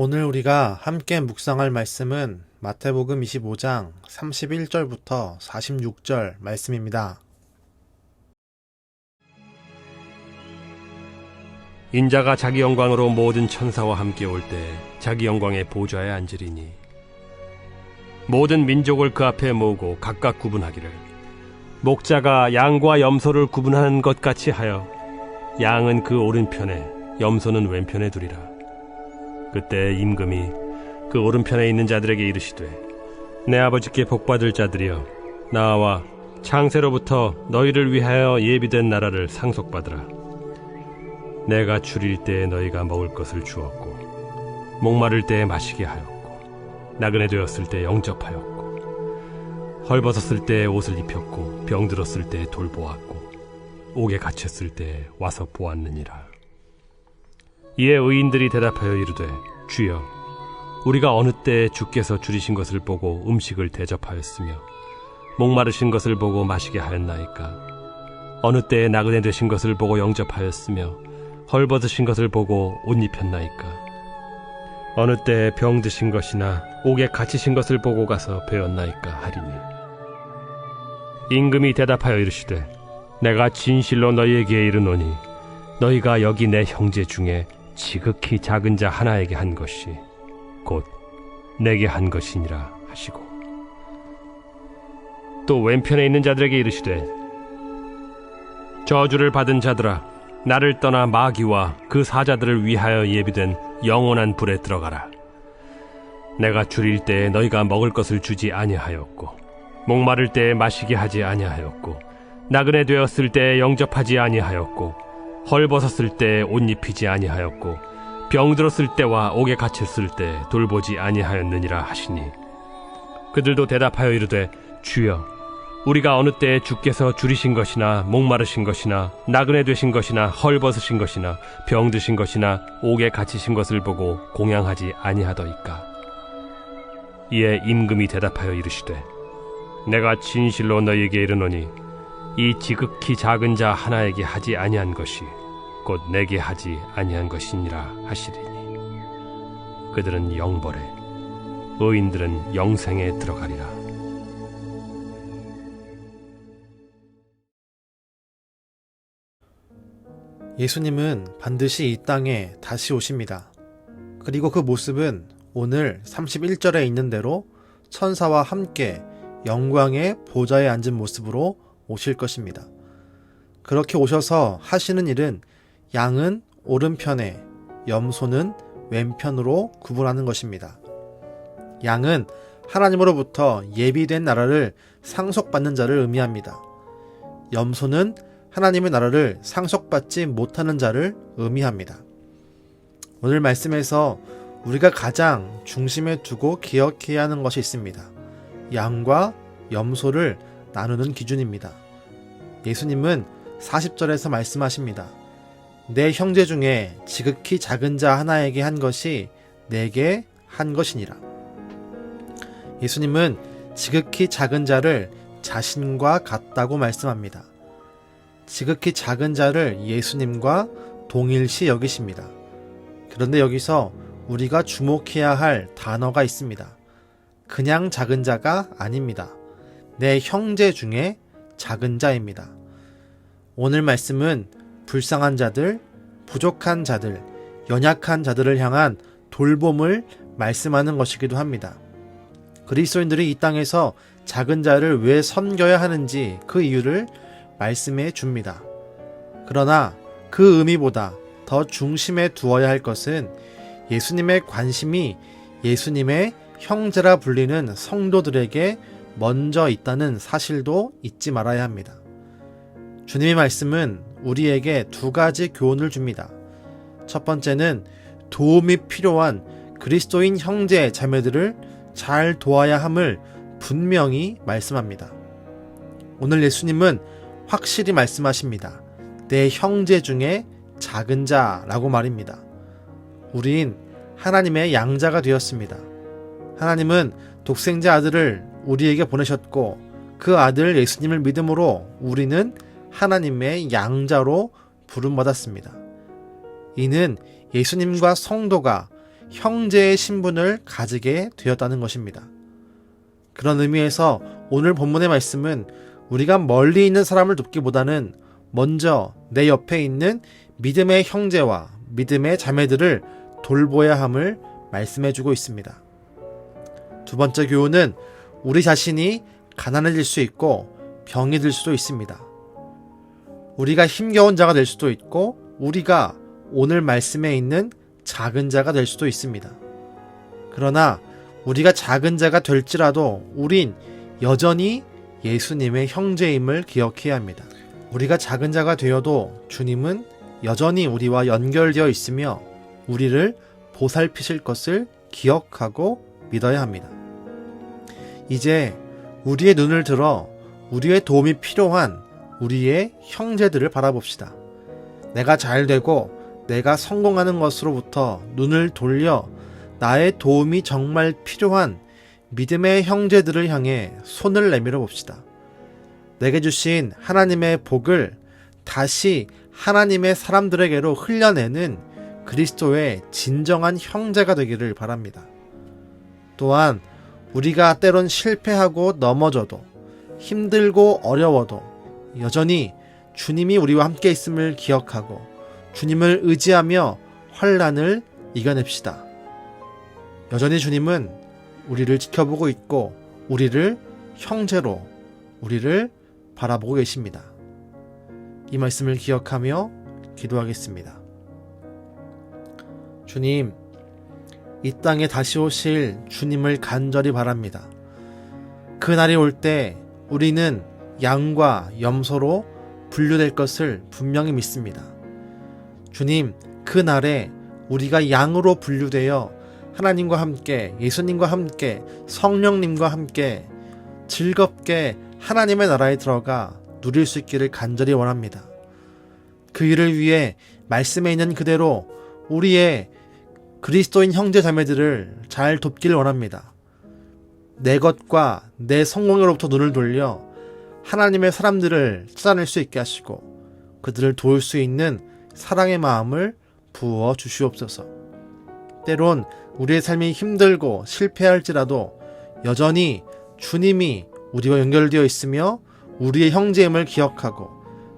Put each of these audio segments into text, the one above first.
오늘 우리가 함께 묵상할 말씀은 마태복음 25장 31절부터 46절 말씀입니다. 인자가 자기 영광으로 모든 천사와 함께 올 때 자기 영광의 보좌에 앉으리니 모든 민족을 그 앞에 모으고 각각 구분하기를 목자가 양과 염소를 구분하는 것 같이 하여 양은 그 오른편에 염소는 왼편에 두리라. 그때 임금이 그 오른편에 있는 자들에게 이르시되 내 아버지께 복받을 자들이여 나와 창세로부터 너희를 위하여 예비된 나라를 상속받으라. 내가 줄일 때에 너희가 먹을 것을 주었고 목마를 때에 마시게 하였고 나그네 되었을 때에 영접하였고 헐벗었을 때에 옷을 입혔고 병들었을 때에 돌보았고 옥에 갇혔을 때에 와서 보았느니라. 이에 의인들이 대답하여 이르되 주여 우리가 어느 때에 주께서 줄이신 것을 보고 음식을 대접하였으며 목마르신 것을 보고 마시게 하였나이까? 어느 때에 나그네 되신 것을 보고 영접하였으며 헐벗으신 것을 보고 옷 입혔나이까? 어느 때에 병드신 것이나 옥에 갇히신 것을 보고 가서 배웠나이까 하리니 임금이 대답하여 이르시되 내가 진실로 너희에게 이르노니 너희가 여기 내 형제 중에 지극히 작은 자 하나에게 한 것이 곧 내게 한 것이니라 하시고 또 왼편에 있는 자들에게 이르시되 저주를 받은 자들아 나를 떠나 마귀와 그 사자들을 위하여 예비된 영원한 불에 들어가라. 내가 줄일 때에 너희가 먹을 것을 주지 아니하였고 목마를 때에 마시게 하지 아니하였고 나그네 되었을 때에 영접하지 아니하였고 헐벗었을 때에 옷 입히지 아니하였고 병들었을 때와 옥에 갇혔을 때 돌보지 아니하였느니라 하시니 그들도 대답하여 이르되 주여 우리가 어느 때에 주께서 줄이신 것이나 목마르신 것이나 나그네 되신 것이나 헐벗으신 것이나 병드신 것이나 옥에 갇히신 것을 보고 공양하지 아니하더이까? 이에 임금이 대답하여 이르시되 내가 진실로 너희에게 이르노니 이 지극히 작은 자 하나에게 하지 아니한 것이 곧 내게 하지 아니한 것이니라 하시리니 그들은 영벌에 의인들은 영생에 들어가리라. 예수님은 반드시 이 땅에 다시 오십니다. 그리고 그 모습은 오늘 31절에 있는 대로 천사와 함께 영광의 보좌에 앉은 모습으로 오실 것입니다. 그렇게 오셔서 하시는 일은 양은 오른편에, 염소는 왼편으로 구분하는 것입니다. 양은 하나님으로부터 예비된 나라를 상속받는 자를 의미합니다. 염소는 하나님의 나라를 상속받지 못하는 자를 의미합니다. 오늘 말씀에서 우리가 가장 중심에 두고 기억해야 하는 것이 있습니다. 양과 염소를 나누는 기준입니다. 예수님은 40절에서 말씀하십니다. 내 형제 중에 지극히 작은 자 하나에게 한 것이 내게 한 것이니라. 예수님은 지극히 작은 자를 자신과 같다고 말씀합니다. 지극히 작은 자를 예수님과 동일시 여기십니다. 그런데 여기서 우리가 주목해야 할 단어가 있습니다. 그냥 작은 자가 아닙니다. 내 형제 중에 작은 자입니다. 오늘 말씀은 불쌍한 자들, 부족한 자들, 연약한 자들을 향한 돌봄을 말씀하는 것이기도 합니다. 그리스도인들이 이 땅에서 작은 자를 왜 섬겨야 하는지 그 이유를 말씀해 줍니다. 그러나 그 의미보다 더 중심에 두어야 할 것은 예수님의 관심이 예수님의 형제라 불리는 성도들에게 먼저 있다는 사실도 잊지 말아야 합니다. 주님의 말씀은 우리에게 두 가지 교훈을 줍니다. 첫 번째는 도움이 필요한 그리스도인 형제 자매들을 잘 도와야 함을 분명히 말씀합니다. 오늘 예수님은 확실히 말씀하십니다. 내 형제 중에 작은 자라고 말입니다. 우린 하나님의 양자가 되었습니다. 하나님은 독생자 아들을 우리에게 보내셨고 그 아들 예수님을 믿음으로 우리는 하나님의 양자로 부름받았습니다. 이는 예수님과 성도가 형제의 신분을 가지게 되었다는 것입니다. 그런 의미에서 오늘 본문의 말씀은 우리가 멀리 있는 사람을 돕기보다는 먼저 내 옆에 있는 믿음의 형제와 믿음의 자매들을 돌보아야 함을 말씀해주고 있습니다. 두 번째 교훈은 우리 자신이 가난해질 수 있고 병이 들 수도 있습니다. 우리가 힘겨운 자가 될 수도 있고 우리가 오늘 말씀에 있는 작은 자가 될 수도 있습니다. 그러나 우리가 작은 자가 될지라도 우린 여전히 예수님의 형제임을 기억해야 합니다. 우리가 작은 자가 되어도 주님은 여전히 우리와 연결되어 있으며 우리를 보살피실 것을 기억하고 믿어야 합니다. 이제 우리의 눈을 들어 우리의 도움이 필요한 우리의 형제들을 바라봅시다. 내가 잘 되고 내가 성공하는 것으로부터 눈을 돌려 나의 도움이 정말 필요한 믿음의 형제들을 향해 손을 내밀어 봅시다. 내게 주신 하나님의 복을 다시 하나님의 사람들에게로 흘려내는 그리스도의 진정한 형제가 되기를 바랍니다. 또한 우리가 때론 실패하고 넘어져도 힘들고 어려워도 여전히 주님이 우리와 함께 있음을 기억하고 주님을 의지하며 환난을 이겨냅시다. 여전히 주님은 우리를 지켜보고 있고 우리를 형제로 우리를 바라보고 계십니다. 이 말씀을 기억하며 기도하겠습니다. 주님, 이 땅에 다시 오실 주님을 간절히 바랍니다. 그날이 올 때 우리는 양과 염소로 분류될 것을 분명히 믿습니다. 주님, 그날에 우리가 양으로 분류되어 하나님과 함께, 예수님과 함께, 성령님과 함께 즐겁게 하나님의 나라에 들어가 누릴 수 있기를 간절히 원합니다. 그 일을 위해 말씀에 있는 그대로 우리의 그리스도인 형제 자매들을 잘 돕기를 원합니다. 내 것과 내 성공으로부터 눈을 돌려 하나님의 사람들을 찾아낼 수 있게 하시고 그들을 도울 수 있는 사랑의 마음을 부어 주시옵소서. 때론 우리의 삶이 힘들고 실패할지라도 여전히 주님이 우리와 연결되어 있으며 우리의 형제임을 기억하고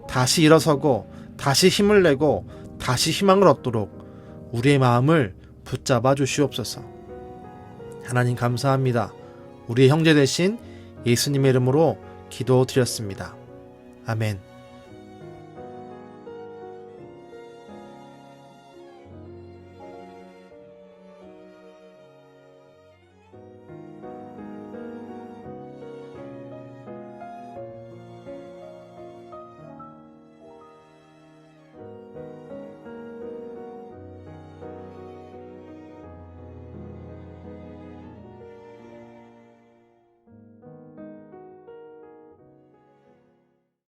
다시 일어서고 다시 힘을 내고 다시 희망을 얻도록 우리의 마음을 붙잡아 주시옵소서. 하나님 감사합니다. 우리의 형제 되신 예수님의 이름으로 기도드렸습니다. 아멘.